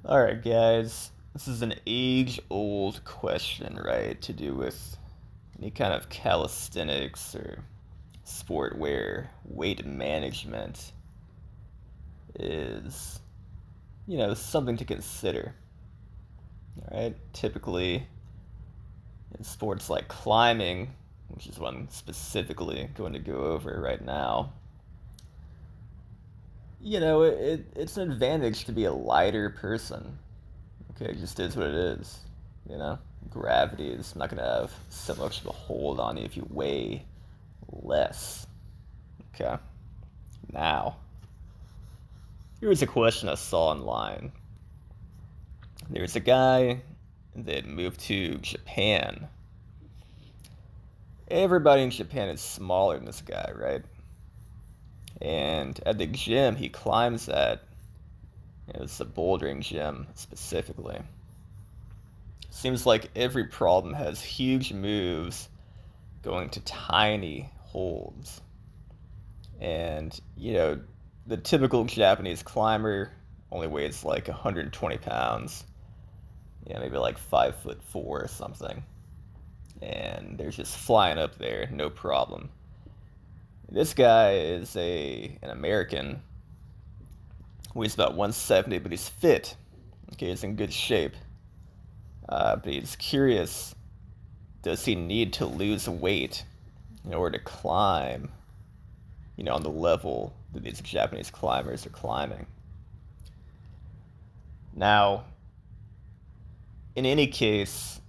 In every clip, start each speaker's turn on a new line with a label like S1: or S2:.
S1: Alright, guys, this is an age-old question, right? To do with any kind of calisthenics or sport where weight management is, something to consider. Alright? Typically, in sports like climbing, which is what I'm specifically going to go over right now, it's an advantage to be a lighter person. Okay, it just is what it is. You know, gravity is not gonna have so much of a hold on you if you weigh less. Okay, now here's a question I saw online. There's a guy that moved to Japan. Everybody in Japan is smaller than this guy, right? And at the gym he climbs at, it's a bouldering gym specifically. Seems like every problem has huge moves going to tiny holds. And, the typical Japanese climber only weighs like 120 pounds. Yeah, maybe like 5'4" or something. And they're just flying up there, no problem. This guy is an American, weighs about 170, but he's fit. Okay, he's in good shape. But he's curious, does he need to lose weight in order to climb, on the level that these Japanese climbers are climbing? Now, in any case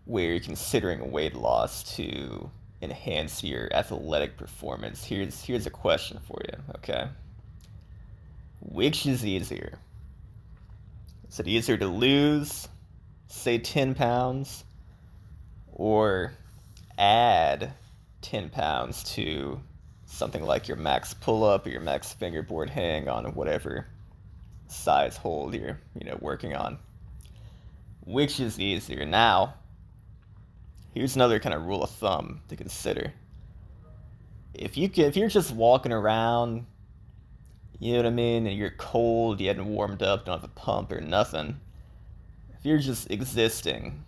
S1: where you're considering weight loss to enhance your athletic performance, here's a question for you, okay? Which is easier? Is it easier to lose, say, 10 pounds, or add 10 pounds to something like your max pull up or your max fingerboard hang on whatever size hold you're, working on? Which is easier? Now, here's another kind of rule of thumb to consider. If you're just walking around, you know what I mean, and you're cold, you hadn't warmed up, don't have a pump or nothing. If you're just existing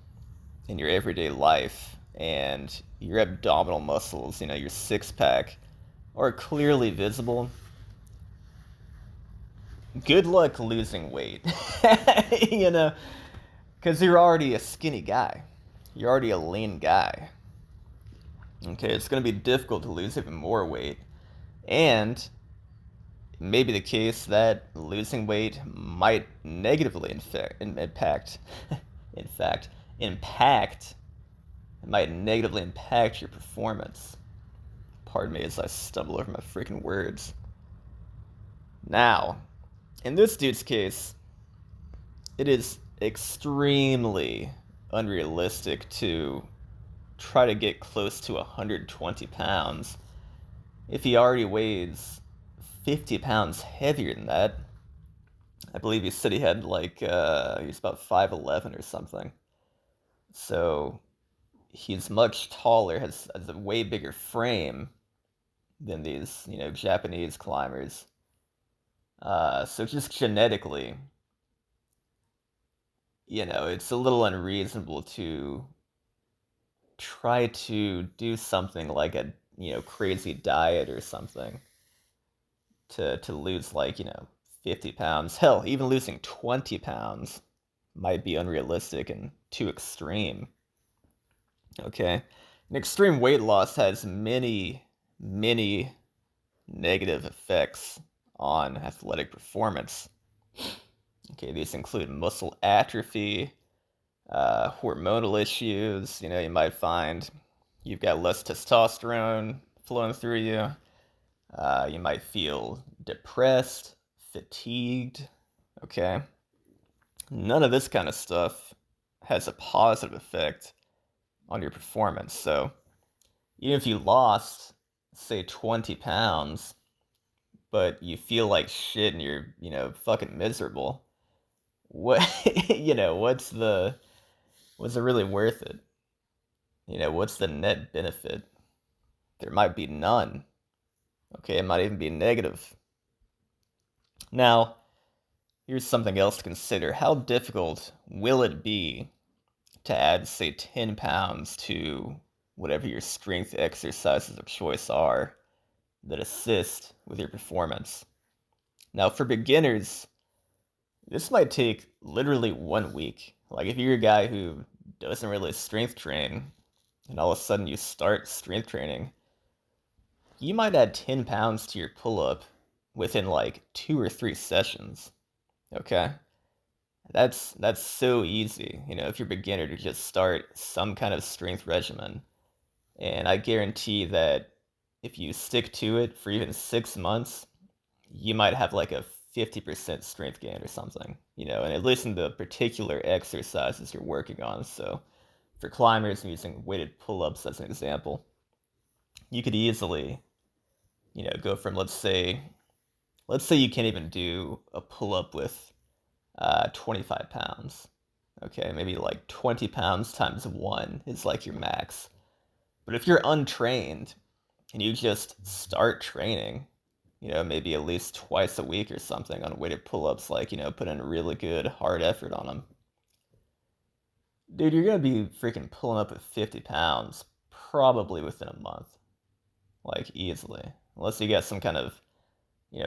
S1: in your everyday life and your abdominal muscles, your six pack are clearly visible, good luck losing weight. you know, because you're already a skinny guy. You're already a lean guy. Okay, it's going to be difficult to lose even more weight. And it may be the case that losing weight might negatively impact, in fact, impact, it might negatively impact your performance. Pardon me as I stumble over my freaking words. Now, in this dude's case, it is extremely unrealistic to try to get close to 120 pounds if he already weighs 50 pounds heavier than that. I believe he said he had he's about 5'11" or something. So he's much taller, has a way bigger frame than these, Japanese climbers. So just genetically, it's a little unreasonable to try to do something like a, crazy diet or something to lose 50 pounds. Hell, even losing 20 pounds might be unrealistic and too extreme. Okay? An extreme weight loss has many, many negative effects on athletic performance. Okay, these include muscle atrophy, hormonal issues. You might find you've got less testosterone flowing through you. You might feel depressed, fatigued. Okay, none of this kind of stuff has a positive effect on your performance. So even if you lost, say, 20 pounds, but you feel like shit and you're, fucking miserable, what, was it really worth it? What's the net benefit? There might be none. Okay, it might even be negative. Now, here's something else to consider. How difficult will it be to add, say, 10 pounds to whatever your strength exercises of choice are that assist with your performance? Now, for beginners, this might take literally 1 week. Like, if you're a guy who doesn't really strength train, and all of a sudden you start strength training, you might add 10 pounds to your pull up within like 2 or 3 sessions. Okay? That's so easy, if you're a beginner to just start some kind of strength regimen. And I guarantee that if you stick to it for even 6 months, you might have like a 50% strength gain or something, and at least in the particular exercises you're working on. So for climbers, I'm using weighted pull-ups as an example. You could easily, go from, let's say you can't even do a pull-up with 25 pounds. Okay, maybe like 20 pounds times one is like your max. But if you're untrained and you just start training, maybe at least twice a week or something on weighted pull-ups, put in a really good hard effort on them. Dude, you're gonna be freaking pulling up with 50 pounds probably within a month. Like, easily. Unless you got some kind of,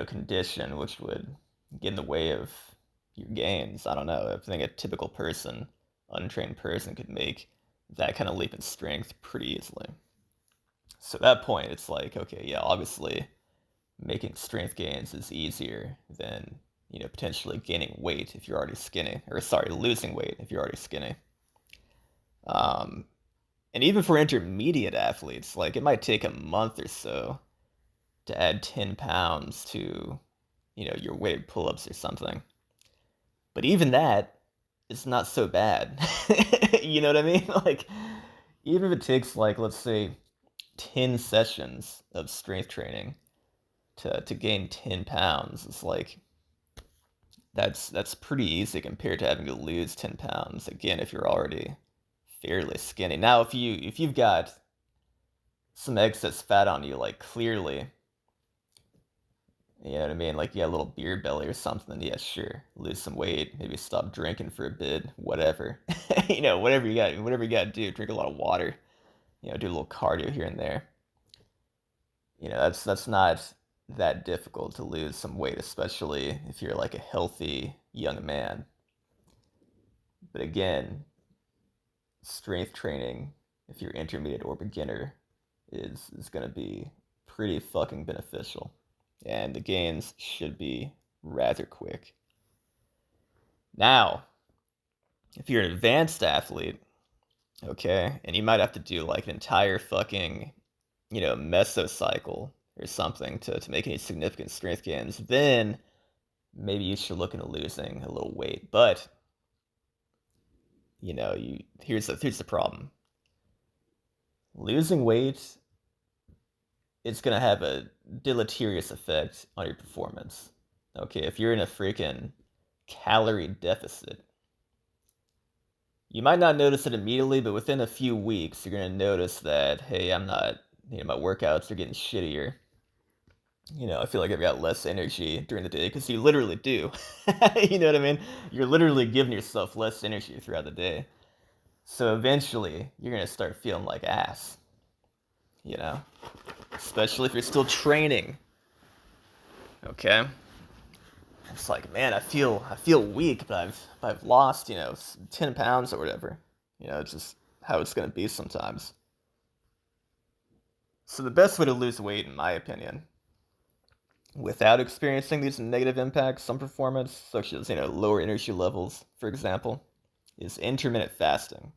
S1: condition which would get in the way of your gains. I don't know. I think a typical person, untrained person, could make that kind of leap in strength pretty easily. So at that point, it's like, okay, yeah, obviously making strength gains is easier than, potentially gaining weight if you're already skinny. Or, sorry, losing weight if you're already skinny. Um, and even for intermediate athletes, like, it might take a month or so to add 10 pounds to, your weighted pull-ups or something. But even that is not so bad. You know what I mean? Like, even if it takes, like, let's say 10 sessions of strength training to gain 10 pounds, it's like that's pretty easy compared to having to lose 10 pounds again if you're already fairly skinny. Now, if you've got some excess fat on you, like, clearly, you know what I mean, like you got a little beer belly or something, yeah, sure, lose some weight, maybe stop drinking for a bit, whatever. Whatever you got to do, drink a lot of water, do a little cardio here and there. That's not that difficult to lose some weight, especially if you're like a healthy young man. But again, strength training, if you're intermediate or beginner, is going to be pretty fucking beneficial. And the gains should be rather quick. Now, if you're an advanced athlete, okay, and you might have to do like an entire fucking, mesocycle or something to make any significant strength gains, then maybe you should look into losing a little weight. But, here's the problem. Losing weight is going to have a deleterious effect on your performance. Okay, if you're in a freaking calorie deficit, you might not notice it immediately, but within a few weeks, you're going to notice that, hey, I'm not, my workouts are getting shittier. I feel like I've got less energy during the day because you literally do. You know what I mean? You're literally giving yourself less energy throughout the day. So eventually, you're going to start feeling like ass, especially if you're still training. Okay? It's like, man, I feel weak, but I've lost, 10 pounds or whatever. It's just how it's going to be sometimes. So the best way to lose weight, in my opinion, without experiencing these negative impacts on performance, such as, lower energy levels, for example, is intermittent fasting.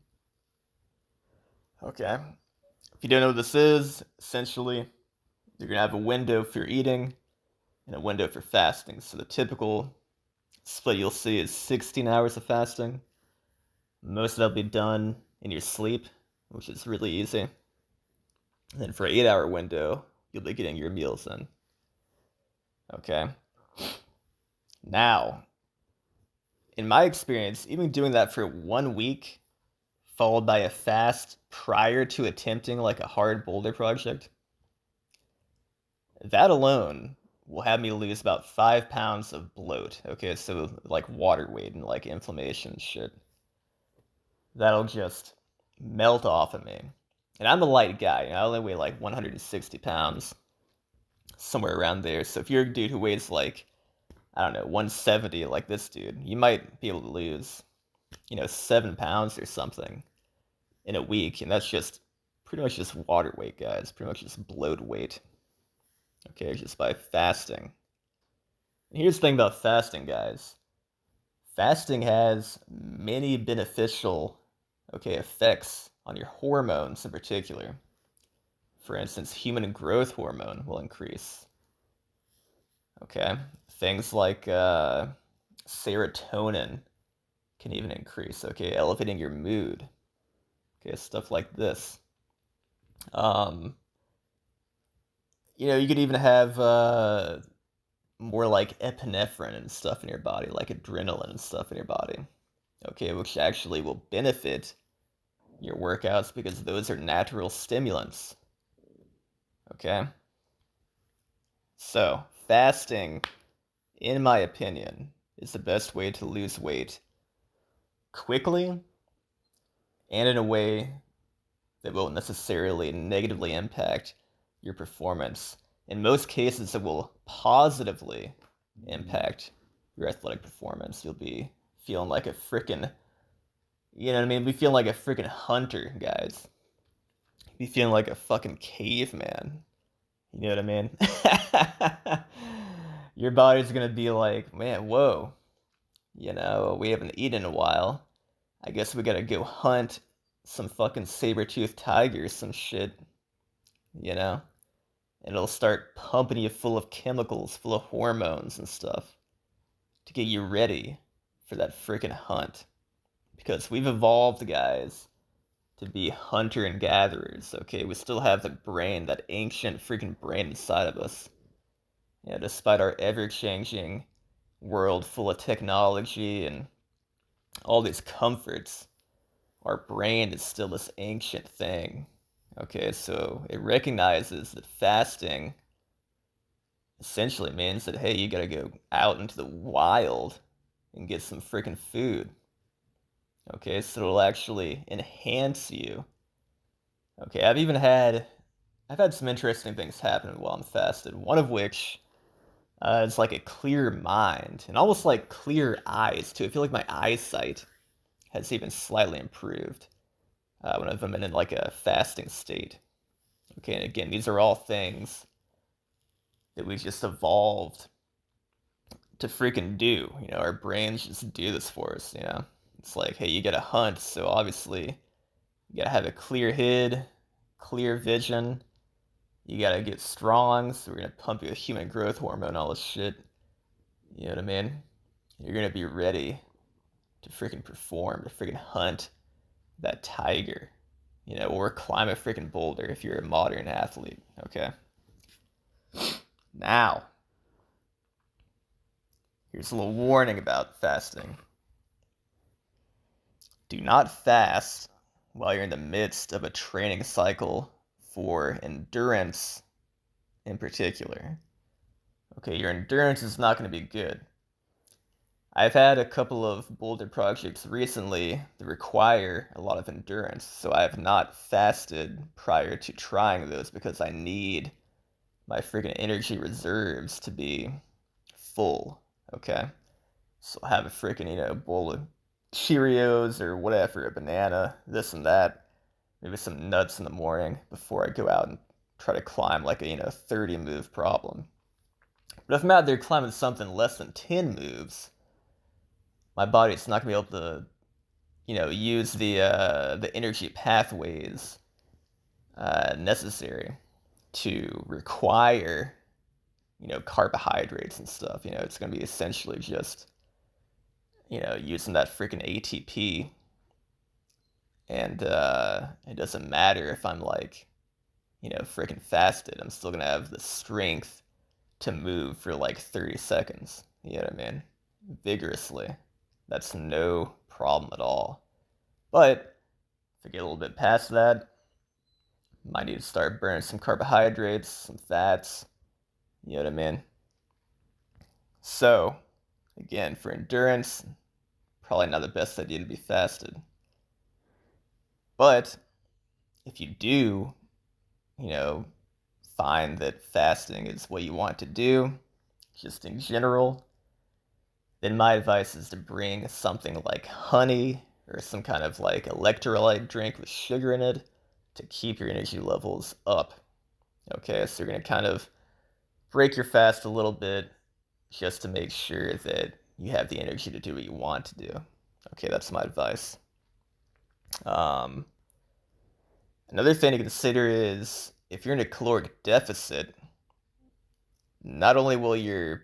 S1: Okay? If you don't know what this is, essentially, you're going to have a window for eating and a window for fasting. So the typical split you'll see is 16 hours of fasting. Most of that will be done in your sleep, which is really easy. And then for an 8-hour window, you'll be getting your meals in. Okay? Now, in my experience, even doing that for 1 week, followed by a fast prior to attempting like a hard boulder project, that alone will have me lose about 5 pounds of bloat. Okay, so like water weight and like inflammation and shit. That'll just melt off of me. And I'm a light guy. I only weigh like 160 pounds, somewhere around there. So if you're a dude who weighs like, I don't know, 170 like this dude, you might be able to lose, 7 pounds or something in a week. And that's just pretty much just water weight, guys. Pretty much just bloat weight. Okay, just by fasting. And here's the thing about fasting, guys. Fasting has many beneficial, effects on your hormones in particular. For instance, human growth hormone will increase. Okay, things like serotonin can even increase. Okay, elevating your mood. Okay, stuff like this. You could even have more like epinephrine and stuff in your body, like adrenaline and stuff in your body. Okay, which actually will benefit your workouts because those are natural stimulants. Okay? So, fasting, in my opinion, is the best way to lose weight quickly and in a way that won't necessarily negatively impact your performance. In most cases, it will positively impact your athletic performance. You'll be feeling like a freaking, you know what I mean? Be feeling like a freaking hunter, guys. Be feeling like a fucking caveman. You know what I mean? Your body's gonna be like, man, whoa. We haven't eaten in a while. I guess we gotta go hunt some fucking saber-toothed tigers, some shit. And it'll start pumping you full of chemicals, full of hormones and stuff to get you ready for that freaking hunt. Because we've evolved, guys, to be hunter and gatherers, okay? We still have the brain, that ancient freaking brain inside of us. Despite our ever-changing world full of technology and all these comforts, our brain is still this ancient thing. Okay, so it recognizes that fasting essentially means that, hey, you gotta go out into the wild and get some freaking food. Okay, so it'll actually enhance you. Okay, I've had some interesting things happen while I'm fasted. One of which is like a clear mind and almost like clear eyes too. I feel like my eyesight has even slightly improved when I've been in like a fasting state. Okay, and again, these are all things that we just evolved to freaking do. Our brains just do this for us. It's like, hey, you gotta hunt, so obviously you gotta have a clear head, clear vision. You gotta get strong, so we're gonna pump you with human growth hormone, all this shit. You know what I mean? You're gonna be ready to freaking perform, to freaking hunt that tiger. Or climb a freaking boulder if you're a modern athlete, okay? Now, here's a little warning about fasting. Do not fast while you're in the midst of a training cycle for endurance in particular. Okay, your endurance is not going to be good. I've had a couple of boulder projects recently that require a lot of endurance, so I have not fasted prior to trying those because I need my freaking energy reserves to be full, okay? So I have a freaking, bowl of Cheerios or whatever, a banana, this and that, maybe some nuts in the morning before I go out and try to climb like a 30 move problem. But if I'm out there climbing something less than 10 moves, my body's not gonna be able to, use the energy pathways necessary to require, carbohydrates and stuff. It's gonna be essentially just, using that freaking ATP. And it doesn't matter if I'm like, freaking fasted. I'm still gonna have the strength to move for like 30 seconds. You know what I mean? Vigorously. That's no problem at all. But if I get a little bit past that, might need to start burning some carbohydrates, some fats. You know what I mean? So, again, for endurance, probably not the best idea to be fasted. But if you do, you know, find that fasting is what you want to do, just in general, then my advice is to bring something like honey or some kind of like electrolyte drink with sugar in it to keep your energy levels up. Okay, so you're going to kind of break your fast a little bit just to make sure that you have the energy to do what you want to do. Okay, that's my advice. Um, Another thing to consider is if you're in a caloric deficit, not only will your,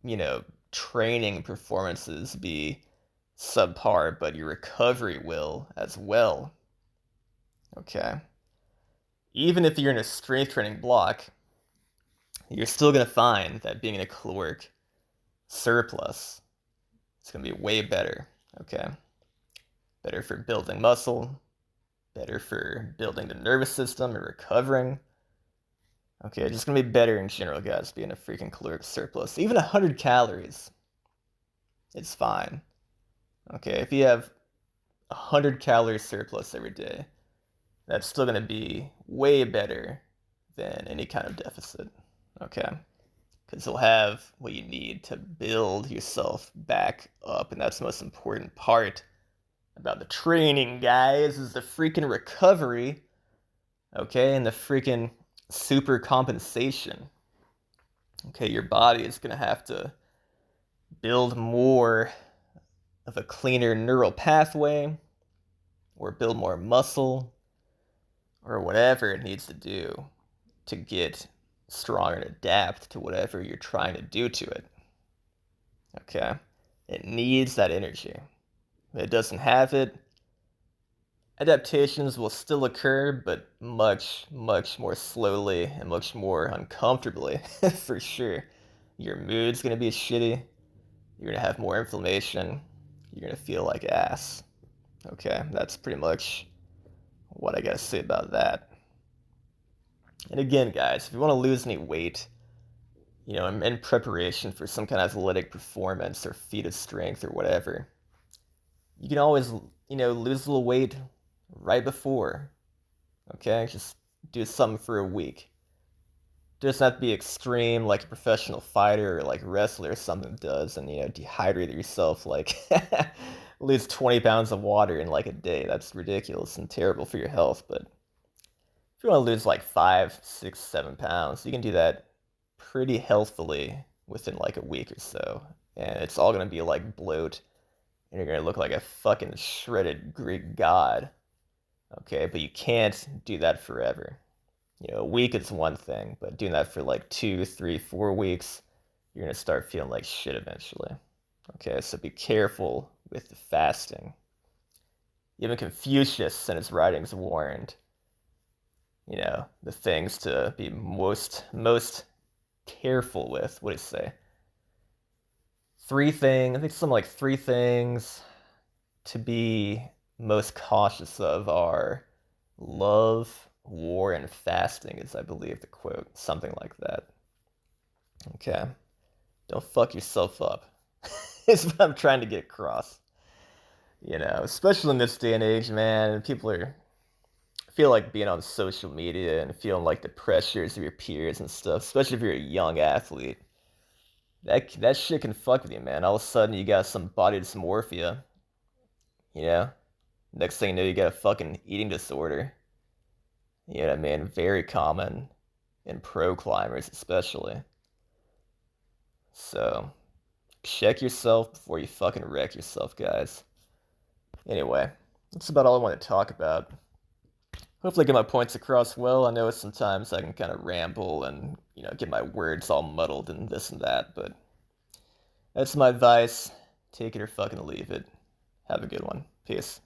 S1: you know, training performances be subpar, but your recovery will as well. Okay. Even if you're in a strength training block, you're still going to find that being in a caloric surplus is going to be way better. Okay. Better for building muscle, better for building the nervous system and recovering. Okay, it's just gonna be better in general, guys, being a freaking caloric surplus. Even 100 calories, it's fine. Okay, if you have 100 calorie surplus every day, that's still gonna be way better than any kind of deficit. Okay, because you'll have what you need to build yourself back up, and that's the most important part about the training, guys, is the freaking recovery. Okay, and the freaking super compensation. Okay, your body is going to have to build more of a cleaner neural pathway or build more muscle or whatever it needs to do to get stronger and adapt to whatever you're trying to do to it. Okay, it needs that energy. If it doesn't have it, adaptations will still occur, but much, much more slowly and much more uncomfortably, for sure. Your mood's gonna be shitty. You're gonna have more inflammation. You're gonna feel like ass. Okay, that's pretty much what I gotta say about that. And again, guys, if you want to lose any weight, you know, in preparation for some kind of athletic performance or feat of strength or whatever, you can always, you know, lose a little weight right before. Okay, just do something for a week. It doesn't have to be extreme like a professional fighter or like wrestler or something does, and you know, dehydrate yourself like lose 20 pounds of water in like a day. That's ridiculous and terrible for your health. But if you want to lose like 5, 6, 7 pounds, you can do that pretty healthfully within like a week or so, and it's all gonna be like bloat, and you're gonna look like a fucking shredded Greek god. Okay, but you can't do that forever. You know, a week is one thing, but doing that for like 2, 3, 4 weeks, you're gonna start feeling like shit eventually. Okay, so be careful with the fasting. Even Confucius in his writings warned, you know, the things to be most careful with. What do you say? I think something like 3 things to be most cautious of are love, war, and fasting, is I believe the quote. Something like that. Okay. Don't fuck yourself up. Is what I'm trying to get across. You know, especially in this day and age, man, people are feel like being on social media and feeling like the pressures of your peers and stuff, especially if you're a young athlete. That shit can fuck with you, man. All of a sudden you got some body dysmorphia, you know? Next thing you know, you got a fucking eating disorder. You know what I mean? Very common in pro climbers, especially. So, check yourself before you fucking wreck yourself, guys. Anyway, that's about all I want to talk about. Hopefully, I get my points across well. I know sometimes I can kind of ramble and, you know, get my words all muddled and this and that, but that's my advice. Take it or fucking leave it. Have a good one. Peace.